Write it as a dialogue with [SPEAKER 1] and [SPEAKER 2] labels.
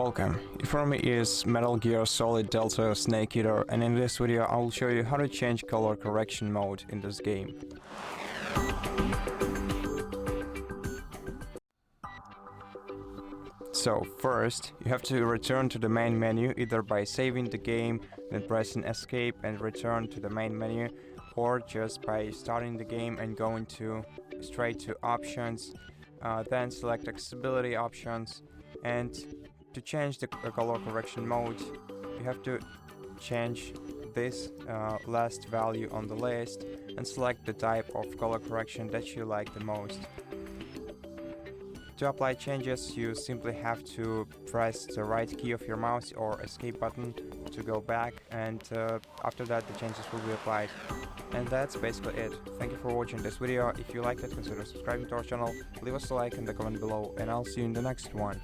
[SPEAKER 1] Welcome, before me is Metal Gear Solid Delta Snake Eater, and in this video I will show you how to change color correction mode in this game. So first, you have to return to the main menu either by saving the game, then pressing escape and return to the main menu, or just by starting the game and going straight to options, then select accessibility options, and to change the color correction mode you have to change this last value on the list and select the type of color correction that you like the most. To apply changes, you simply have to press the right key of your mouse or escape button to go back, and after that the changes will be applied. And that's basically it. Thank you for watching this video. If you liked it, consider subscribing to our channel, leave us a like in the comment below, and I'll see you in the next one.